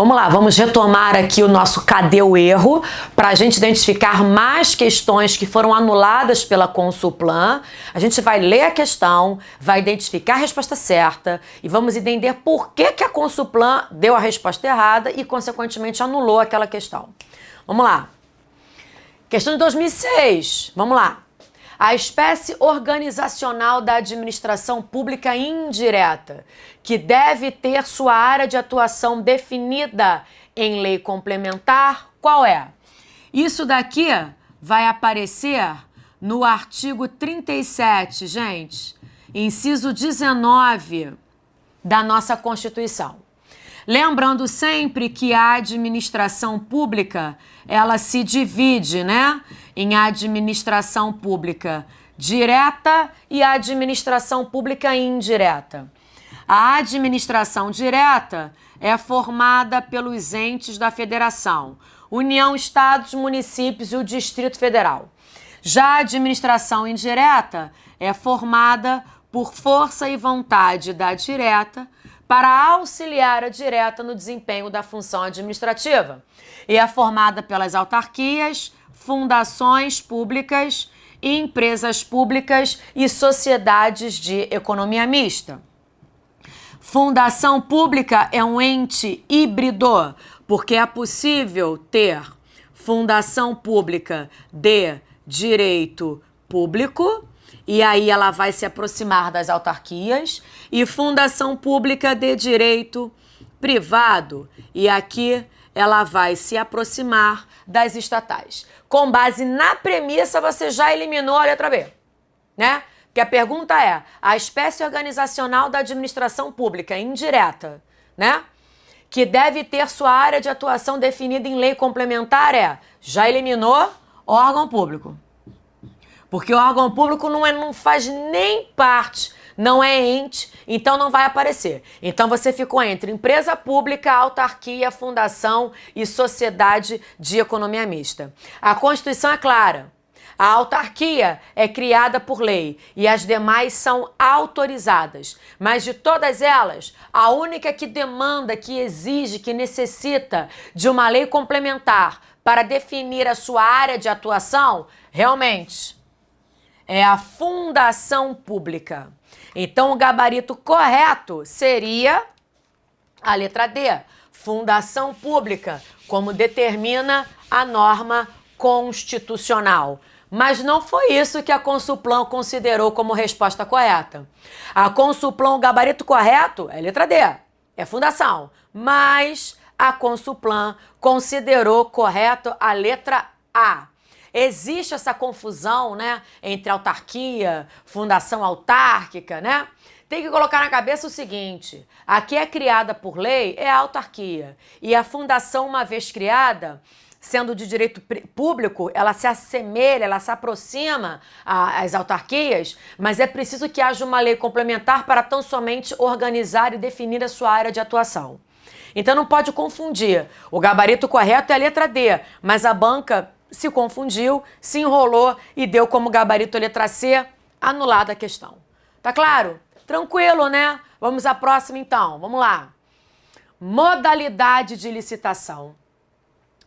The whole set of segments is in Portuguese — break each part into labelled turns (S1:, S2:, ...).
S1: Vamos lá, vamos retomar aqui o nosso cadê o erro para a gente identificar mais questões que foram anuladas pela Consulplan. A gente vai ler a questão, vai identificar a resposta certa e vamos entender por que a Consulplan deu a resposta errada e, consequentemente, anulou aquela questão. Vamos lá. Questão de 2006. Vamos lá. A espécie organizacional da administração pública indireta, que deve ter sua área de atuação definida em lei complementar, qual é? Isso daqui vai aparecer no artigo 37, gente, inciso 19 da nossa Constituição. Lembrando sempre que a administração pública, ela se divide, né, em administração pública direta e administração pública indireta. A administração direta é formada pelos entes da federação, União, estados, municípios e o Distrito Federal. Já a administração indireta é formada por força e vontade da direta para auxiliar a direta no desempenho da função administrativa. E é formada pelas autarquias, fundações públicas, empresas públicas e sociedades de economia mista. Fundação pública é um ente híbrido, porque é possível ter fundação pública de direito público, e aí ela vai se aproximar das autarquias, e fundação pública de direito privado, e aqui ela vai se aproximar das estatais. Com base na premissa, você já eliminou a letra B, né? Porque a pergunta é, a espécie organizacional da administração pública indireta, né, que deve ter sua área de atuação definida em lei complementar já eliminou órgão público. Porque o órgão público não faz nem parte, não é ente, então não vai aparecer. Então você ficou entre empresa pública, autarquia, fundação e sociedade de economia mista. A Constituição é clara. A autarquia é criada por lei e as demais são autorizadas. Mas de todas elas, a única que demanda, que exige, que necessita de uma lei complementar para definir a sua área de atuação, realmente, é a fundação pública. Então, o gabarito correto seria a letra D, fundação pública, como determina a norma constitucional. Mas não foi isso que a Consulplan considerou como resposta correta. A Consulplan, o gabarito correto é letra D, é fundação. Mas a Consulplan considerou correto a letra A. Existe essa confusão, né, entre autarquia, fundação autárquica, né? Tem que colocar na cabeça o seguinte, a que é criada por lei é a autarquia. E a fundação, uma vez criada, sendo de direito público, ela se assemelha, ela se aproxima às autarquias, mas é preciso que haja uma lei complementar para tão somente organizar e definir a sua área de atuação. Então não pode confundir. O gabarito correto é a letra D, mas a banca se confundiu, se enrolou e deu como gabarito a letra C, anulada a questão. Tá claro? Tranquilo, né? Vamos à próxima então. Vamos lá. Modalidade de licitação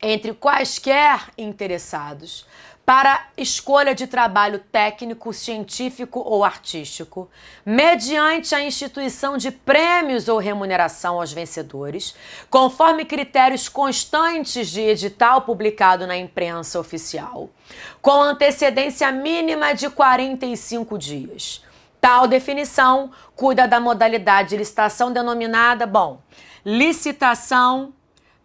S1: entre quaisquer interessados para escolha de trabalho técnico, científico ou artístico, mediante a instituição de prêmios ou remuneração aos vencedores, conforme critérios constantes de edital publicado na imprensa oficial, com antecedência mínima de 45 dias. Tal definição cuida da modalidade de licitação denominada, licitação,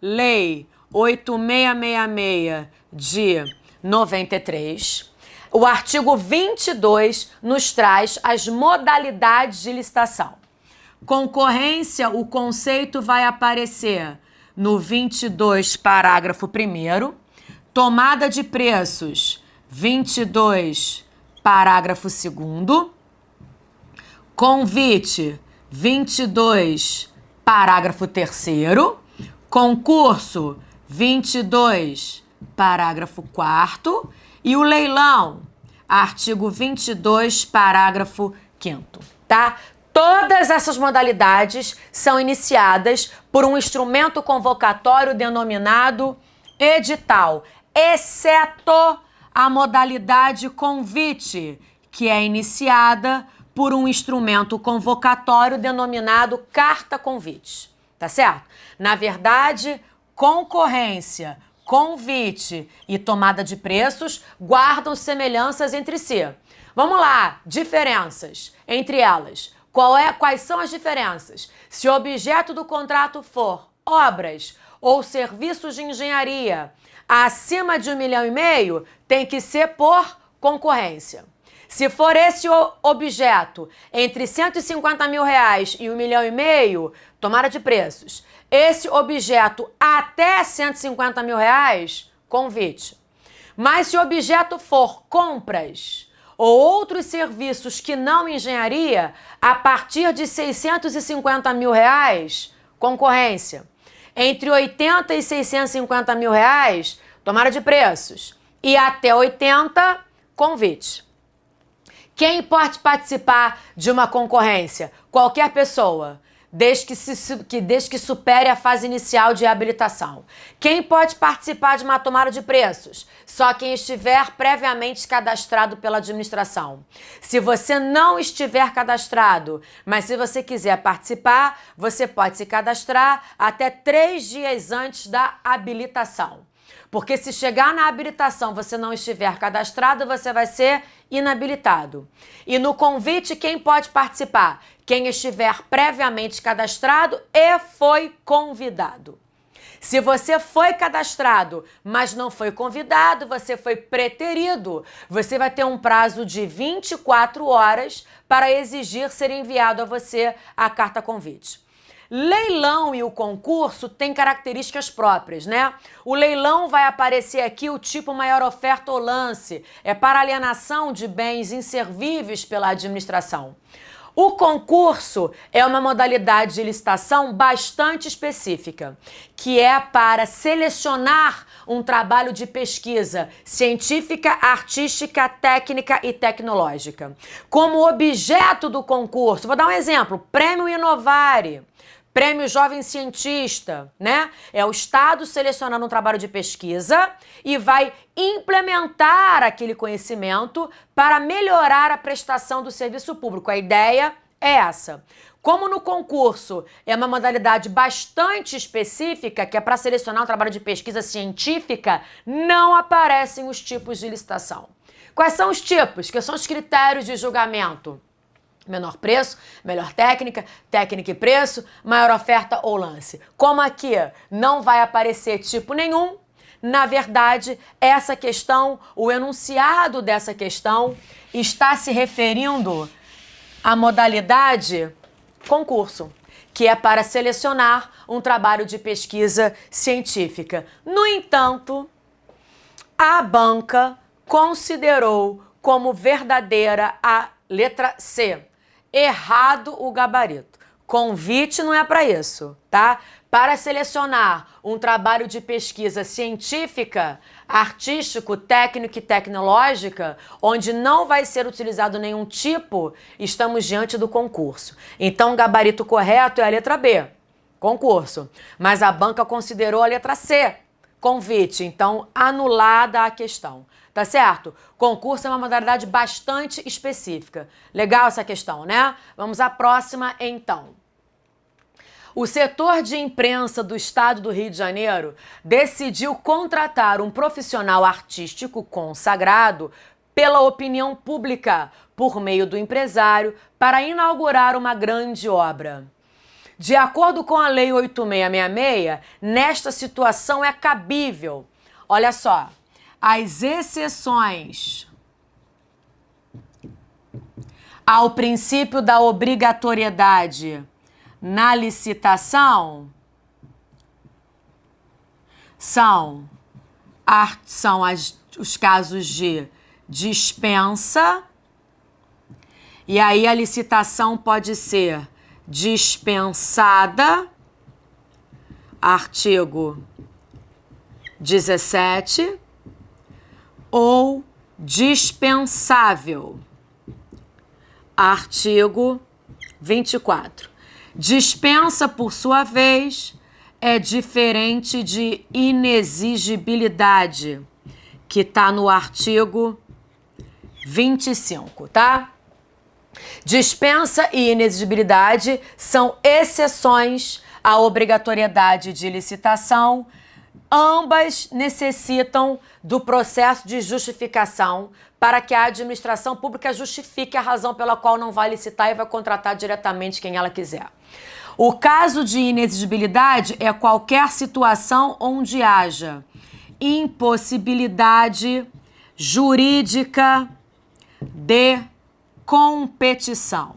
S1: Lei 8666 de 93. O artigo 22 nos traz as modalidades de licitação. Concorrência, o conceito vai aparecer no 22, parágrafo 1º. Tomada de preços, 22, parágrafo 2º. Convite, 22, parágrafo 3º. Concurso, 22, parágrafo 4º. E o leilão, artigo 22, parágrafo 5º, tá? Todas essas modalidades são iniciadas por um instrumento convocatório denominado edital, exceto a modalidade convite, que é iniciada por um instrumento convocatório denominado carta convite, tá certo? Na verdade, concorrência, convite e tomada de preços guardam semelhanças entre si. Vamos lá, diferenças entre elas. Quais são as diferenças? Se o objeto do contrato for obras ou serviços de engenharia acima de 1,5 milhão, tem que ser por concorrência. Se for esse o objeto entre R$150 mil e R$1,5 milhão, tomada de preços. Esse objeto até R$150 mil, convite. Mas se o objeto for compras ou outros serviços que não engenharia, a partir de R$650 mil, concorrência. Entre 80 e 650 mil reais, tomada de preços. E até 80, convite. Quem pode participar de uma concorrência? Qualquer pessoa, desde que supere a fase inicial de habilitação. Quem pode participar de uma tomada de preços? Só quem estiver previamente cadastrado pela administração. Se você não estiver cadastrado, mas se você quiser participar, você pode se cadastrar até 3 dias antes da habilitação. Porque se chegar na habilitação você não estiver cadastrado, você vai ser inabilitado. E no convite, quem pode participar? Quem estiver previamente cadastrado e foi convidado. Se você foi cadastrado, mas não foi convidado, você foi preterido, você vai ter um prazo de 24 horas para exigir ser enviado a você a carta convite. Leilão e o concurso têm características próprias, né? O leilão vai aparecer aqui o tipo maior oferta ou lance, é para alienação de bens inservíveis pela administração. O concurso é uma modalidade de licitação bastante específica, que é para selecionar um trabalho de pesquisa científica, artística, técnica e tecnológica. Como objeto do concurso, vou dar um exemplo, Prêmio Inovare, Prêmio Jovem Cientista, né? É o Estado selecionando um trabalho de pesquisa e vai implementar aquele conhecimento para melhorar a prestação do serviço público. A ideia é essa. Como no concurso é uma modalidade bastante específica, que é para selecionar um trabalho de pesquisa científica, não aparecem os tipos de licitação. Quais são os tipos? Que são os critérios de julgamento? Menor preço, melhor técnica, técnica e preço, maior oferta ou lance. Como aqui não vai aparecer tipo nenhum, na verdade, essa questão, o enunciado dessa questão está se referindo à modalidade concurso, que é para selecionar um trabalho de pesquisa científica. No entanto, a banca considerou como verdadeira a letra C. Errado o gabarito. Convite não é para isso, tá? Para selecionar um trabalho de pesquisa científica, artístico, técnico e tecnológica, onde não vai ser utilizado nenhum tipo, estamos diante do concurso. Então, o gabarito correto é a letra B, concurso. Mas a banca considerou a letra C, convite. Então, anulada a questão. Tá certo? Concurso é uma modalidade bastante específica. Legal essa questão, né? Vamos à próxima, então. O setor de imprensa do estado do Rio de Janeiro decidiu contratar um profissional artístico consagrado pela opinião pública, por meio do empresário, para inaugurar uma grande obra. De acordo com a Lei 8666, nesta situação é cabível. Olha só. As exceções ao princípio da obrigatoriedade na licitação são os casos de dispensa, e aí a licitação pode ser dispensada, artigo 17, ou dispensável, artigo 24. Dispensa, por sua vez, é diferente de inexigibilidade, que está no artigo 25, tá? Dispensa e inexigibilidade são exceções à obrigatoriedade de licitação. Ambas necessitam do processo de justificação para que a administração pública justifique a razão pela qual não vai licitar e vai contratar diretamente quem ela quiser. O caso de inexigibilidade é qualquer situação onde haja impossibilidade jurídica de competição.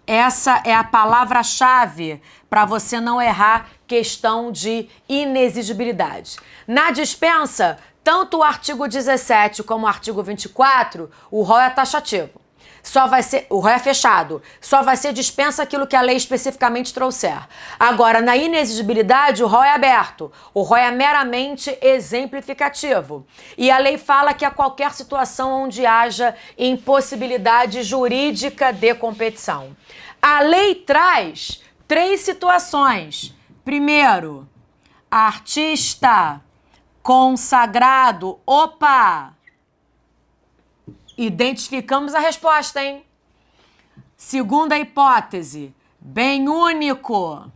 S1: Essa é a palavra-chave para você não errar questão de inexigibilidade. Na dispensa, tanto o artigo 17 como o artigo 24, o rol é taxativo. O rol é fechado. Só vai ser dispensa aquilo que a lei especificamente trouxer. Agora, na inexigibilidade, o rol é aberto. O rol é meramente exemplificativo. E a lei fala que a qualquer situação onde haja impossibilidade jurídica de competição. A lei traz 3 situações. Primeiro, artista consagrado. Opa! Identificamos a resposta, hein? Segunda hipótese, bem único,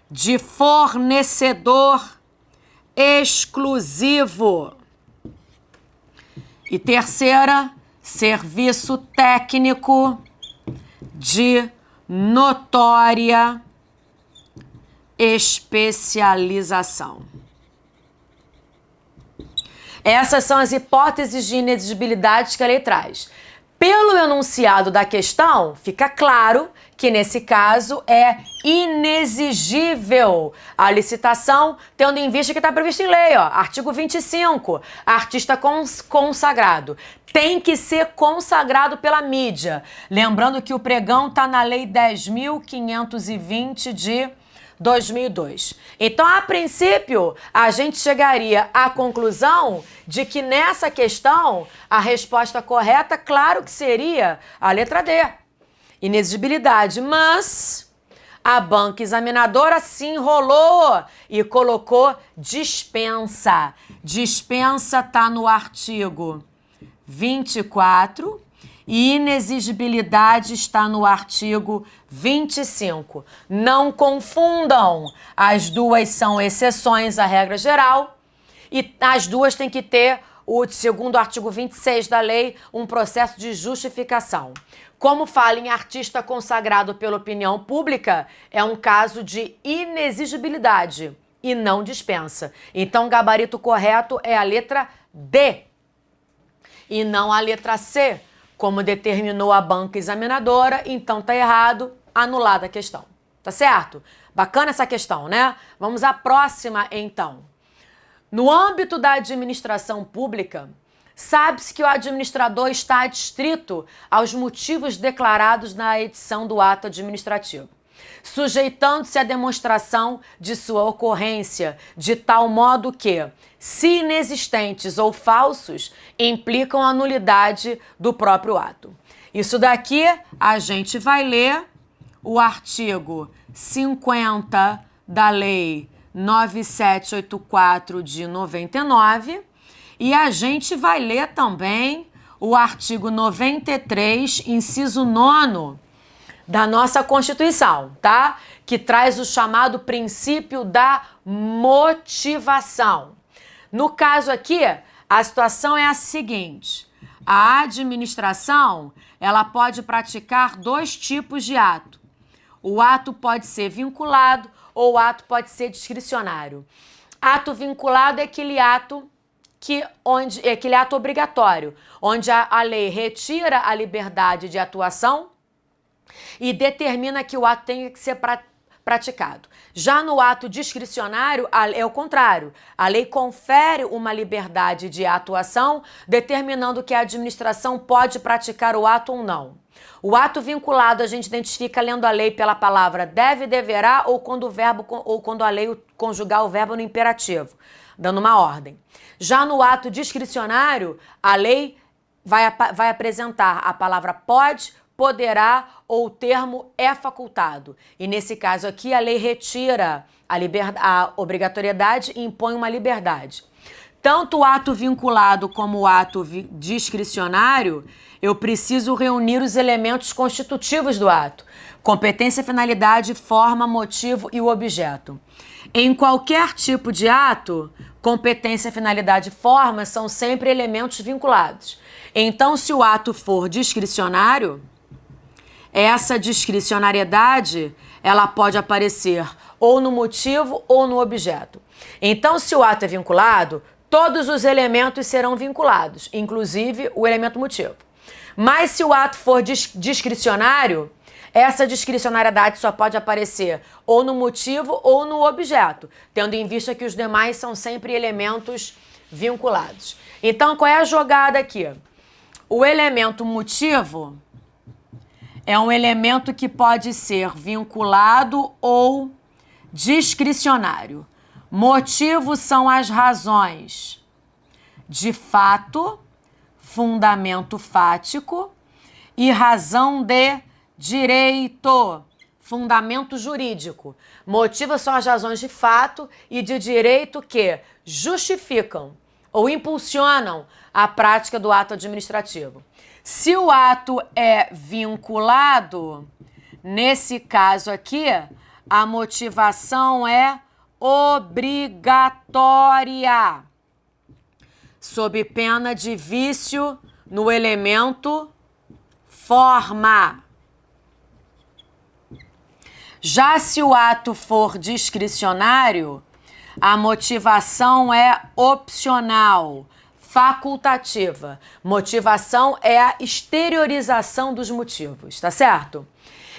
S1: de fornecedor exclusivo. E terceira, serviço técnico de notória especialização. Essas são as hipóteses de inexigibilidade que a lei traz. Pelo enunciado da questão, fica claro que nesse caso é inexigível a licitação, tendo em vista que está previsto em lei, ó, artigo 25, artista consagrado. Tem que ser consagrado pela mídia. Lembrando que o pregão está na lei 10.520 de 2002. Então, a princípio, a gente chegaria à conclusão de que nessa questão, a resposta correta, claro que seria a letra D, inexigibilidade. Mas a banca examinadora se enrolou e colocou dispensa. Dispensa está no artigo 24 e inexigibilidade está no artigo 25. Não confundam, as duas são exceções à regra geral e as duas têm que ter, segundo o artigo 26 da lei, um processo de justificação. Como fala em artista consagrado pela opinião pública, é um caso de inexigibilidade e não dispensa. Então, o gabarito correto é a letra D e não a letra C, como determinou a banca examinadora. Então tá errado, anulada a questão. Tá certo? Bacana essa questão, né? Vamos à próxima, então. No âmbito da administração pública, sabe-se que o administrador está adstrito aos motivos declarados na edição do ato administrativo, sujeitando-se à demonstração de sua ocorrência, de tal modo que, se inexistentes ou falsos, implicam a nulidade do próprio ato. Isso daqui a gente vai ler o artigo 50 da Lei 9784 de 99 e a gente vai ler também o artigo 93, inciso 9º, da nossa Constituição, tá? Que traz o chamado princípio da motivação. No caso aqui, a situação é a seguinte: a administração, ela pode praticar 2 tipos de ato. O ato pode ser vinculado ou o ato pode ser discricionário. Ato vinculado é aquele ato aquele ato obrigatório, onde a lei retira a liberdade de atuação e determina que o ato tem que ser praticado. Já no ato discricionário, é o contrário. A lei confere uma liberdade de atuação, determinando que a administração pode praticar o ato ou não. O ato vinculado a gente identifica lendo a lei pela palavra deve, deverá ou quando a lei conjugar o verbo no imperativo, dando uma ordem. Já no ato discricionário, a lei vai apresentar a palavra pode, poderá ou o termo é facultado. E nesse caso aqui, a lei retira a obrigatoriedade e impõe uma liberdade. Tanto o ato vinculado como o ato discricionário, eu preciso reunir os elementos constitutivos do ato: competência, finalidade, forma, motivo e o objeto. Em qualquer tipo de ato, competência, finalidade e forma são sempre elementos vinculados. Então, se o ato for discricionário, essa discricionariedade, ela pode aparecer ou no motivo ou no objeto. Então, se o ato é vinculado, todos os elementos serão vinculados, inclusive o elemento motivo. Mas se o ato for discricionário, essa discricionariedade só pode aparecer ou no motivo ou no objeto, tendo em vista que os demais são sempre elementos vinculados. Então, qual é a jogada aqui? O elemento motivo é um elemento que pode ser vinculado ou discricionário. Motivos são as razões de fato, fundamento fático, e razão de direito, fundamento jurídico. Motivos são as razões de fato e de direito que justificam ou impulsionam a prática do ato administrativo. Se o ato é vinculado, nesse caso aqui, a motivação é obrigatória, sob pena de vício no elemento forma. Já se o ato for discricionário, a motivação é opcional, facultativa. Motivação é a exteriorização dos motivos, tá certo?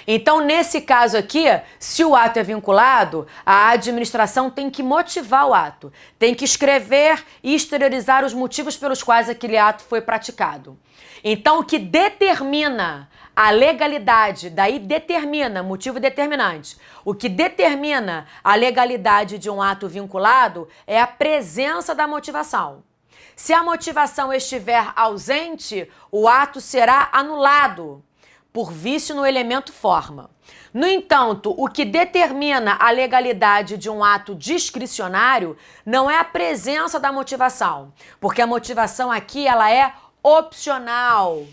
S1: Então, nesse caso aqui, se o ato é vinculado, a administração tem que motivar o ato, tem que escrever e exteriorizar os motivos pelos quais aquele ato foi praticado. Então, o que determina a legalidade, daí determina, motivo determinante, o que determina a legalidade de um ato vinculado é a presença da motivação. Se a motivação estiver ausente, o ato será anulado por vício no elemento forma. No entanto, o que determina a legalidade de um ato discricionário não é a presença da motivação, porque a motivação aqui ela é opcional,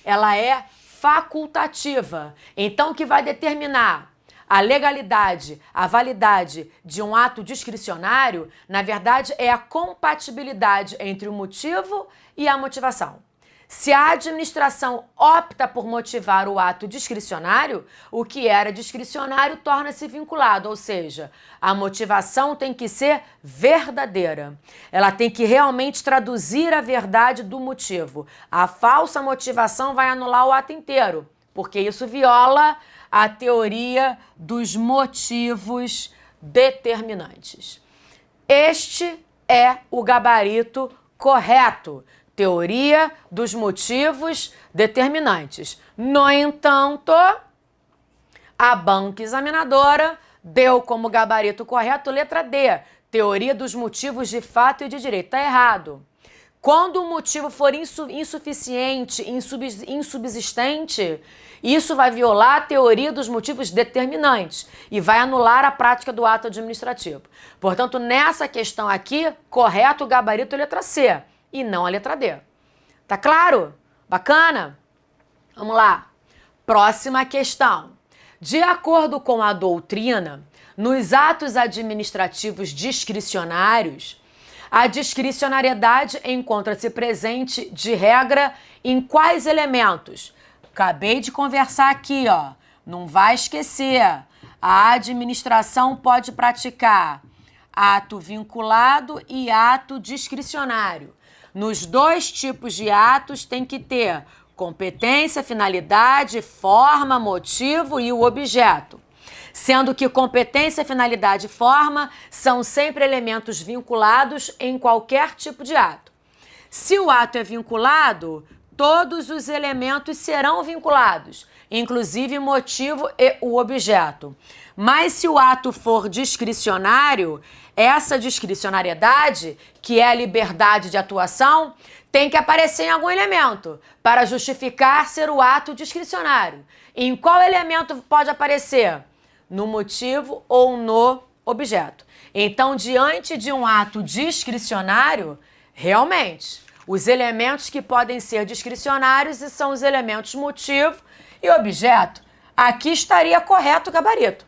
S1: ela é facultativa. Então, o que vai determinar a legalidade, a validade de um ato discricionário, na verdade, é a compatibilidade entre o motivo e a motivação. Se a administração opta por motivar o ato discricionário, o que era discricionário torna-se vinculado, ou seja, a motivação tem que ser verdadeira. Ela tem que realmente traduzir a verdade do motivo. A falsa motivação vai anular o ato inteiro, porque isso viola a teoria dos motivos determinantes. Este é o gabarito correto. Teoria dos motivos determinantes. No entanto, a banca examinadora deu como gabarito correto letra D, teoria dos motivos de fato e de direito. Está errado. Quando o motivo for insuficiente, insubsistente, isso vai violar a teoria dos motivos determinantes e vai anular a prática do ato administrativo. Portanto, nessa questão aqui, correto o gabarito letra C e não a letra D. Tá claro? Bacana? Vamos lá. Próxima questão. De acordo com a doutrina, nos atos administrativos discricionários, a discricionariedade encontra-se presente, de regra, em quais elementos? Acabei de conversar aqui, ó. Não vai esquecer. A administração pode praticar ato vinculado e ato discricionário. Nos dois tipos de atos tem que ter competência, finalidade, forma, motivo e o objeto. Sendo que competência, finalidade e forma são sempre elementos vinculados em qualquer tipo de ato. Se o ato é vinculado, todos os elementos serão vinculados, inclusive o motivo e o objeto. Mas se o ato for discricionário, essa discricionariedade, que é a liberdade de atuação, tem que aparecer em algum elemento para justificar ser o ato discricionário. Em qual elemento pode aparecer? No motivo ou no objeto. Então, diante de um ato discricionário, realmente, os elementos que podem ser discricionários são os elementos motivo e objeto. Aqui estaria correto o gabarito.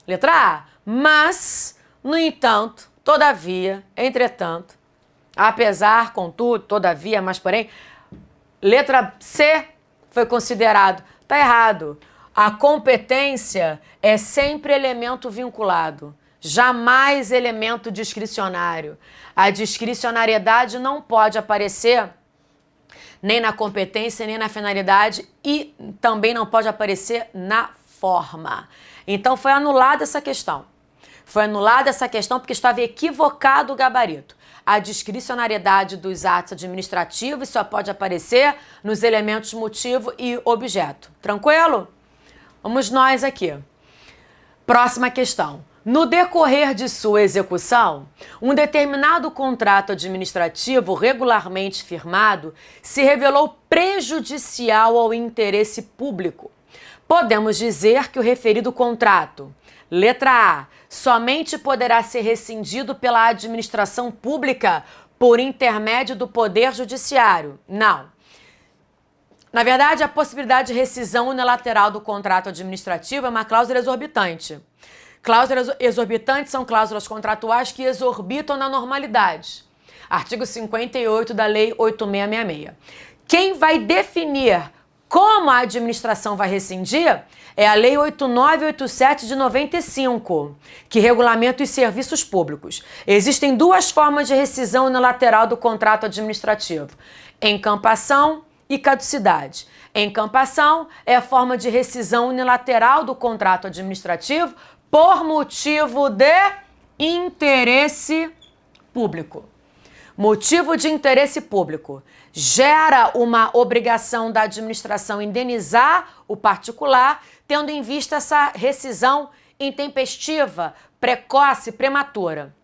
S1: Letra A. Mas, no entanto, todavia, entretanto, apesar, contudo, todavia, mas porém, letra C foi considerado. Está errado. A competência é sempre elemento vinculado, jamais elemento discricionário. A discricionariedade não pode aparecer nem na competência, nem na finalidade e também não pode aparecer na forma. Então foi anulada essa questão. Foi anulada essa questão porque estava equivocado o gabarito. A discricionariedade dos atos administrativos só pode aparecer nos elementos motivo e objeto. Tranquilo? Vamos nós aqui. Próxima questão. No decorrer de sua execução, um determinado contrato administrativo regularmente firmado se revelou prejudicial ao interesse público. Podemos dizer que o referido contrato, letra A, somente poderá ser rescindido pela administração pública por intermédio do Poder Judiciário. Não. Na verdade, a possibilidade de rescisão unilateral do contrato administrativo é uma cláusula exorbitante. Cláusulas exorbitantes são cláusulas contratuais que exorbitam na normalidade. Artigo 58 da Lei 8666. Quem vai definir como a administração vai rescindir é a Lei 8987 de 95, que regulamenta os serviços públicos. Existem duas formas de rescisão unilateral do contrato administrativo: encampação e caducidade. Encampação é a forma de rescisão unilateral do contrato administrativo por motivo de interesse público. Motivo de interesse público gera uma obrigação da administração indenizar o particular, tendo em vista essa rescisão intempestiva, precoce, prematura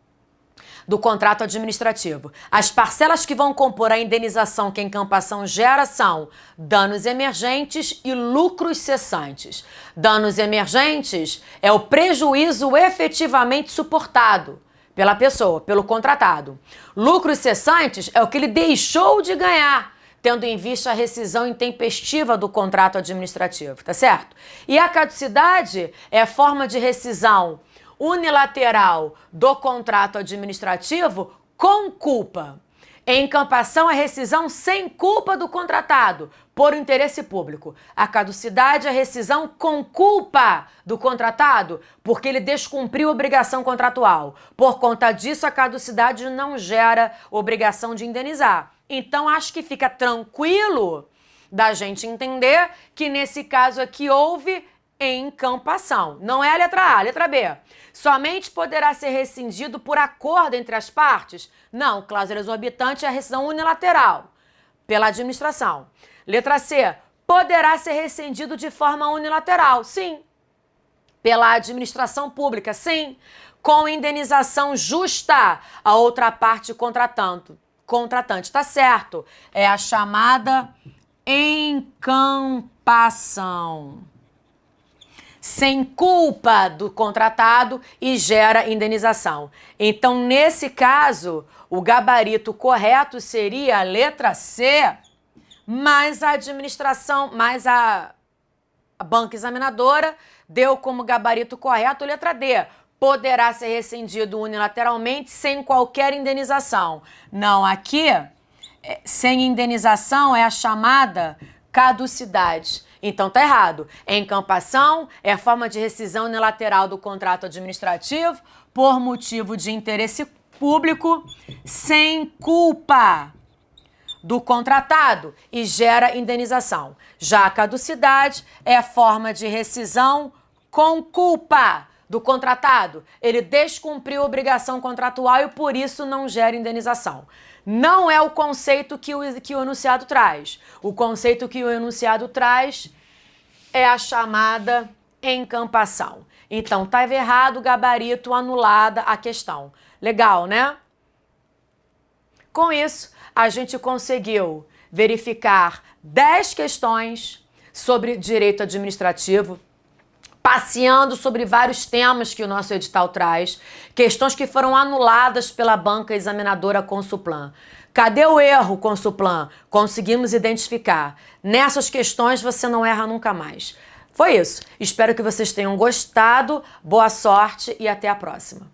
S1: do contrato administrativo. As parcelas que vão compor a indenização que a encampação gera são danos emergentes e lucros cessantes. Danos emergentes é o prejuízo efetivamente suportado pela pessoa, pelo contratado. Lucros cessantes é o que ele deixou de ganhar, tendo em vista a rescisão intempestiva do contrato administrativo, tá certo? E a caducidade é a forma de rescisão unilateral do contrato administrativo com culpa. Encampação é rescisão sem culpa do contratado, por interesse público. A caducidade é a rescisão com culpa do contratado, porque ele descumpriu a obrigação contratual. Por conta disso, a caducidade não gera obrigação de indenizar. Então, acho que fica tranquilo da gente entender que nesse caso aqui houve encampação. Não é a letra A, a letra B. Somente poderá ser rescindido por acordo entre as partes? Não, cláusula exorbitante é a rescisão unilateral pela administração. Letra C, poderá ser rescindido de forma unilateral? Sim. Pela administração pública? Sim. Com indenização justa a outra parte contratante. Tá certo. É a chamada encampação. Sem culpa do contratado e gera indenização. Então, nesse caso, o gabarito correto seria a letra C, mas a administração, mais a banca examinadora deu como gabarito correto a letra D. Poderá ser rescindido unilateralmente sem qualquer indenização. Não, aqui, sem indenização é a chamada caducidade. Então tá errado. Encampação é a forma de rescisão unilateral do contrato administrativo por motivo de interesse público sem culpa do contratado e gera indenização. Já a caducidade é a forma de rescisão com culpa do contratado. Ele descumpriu a obrigação contratual e por isso não gera indenização. Não é o conceito que o enunciado traz. O conceito que o enunciado traz é a chamada encampação. Então, estava errado o gabarito, anulada a questão. Legal, né? Com isso, a gente conseguiu verificar 10 questões sobre direito administrativo, passeando sobre vários temas que o nosso edital traz, questões que foram anuladas pela banca examinadora Consulplan. Cadê o erro, Consulplan? Conseguimos identificar. Nessas questões você não erra nunca mais. Foi isso. Espero que vocês tenham gostado. Boa sorte e até a próxima.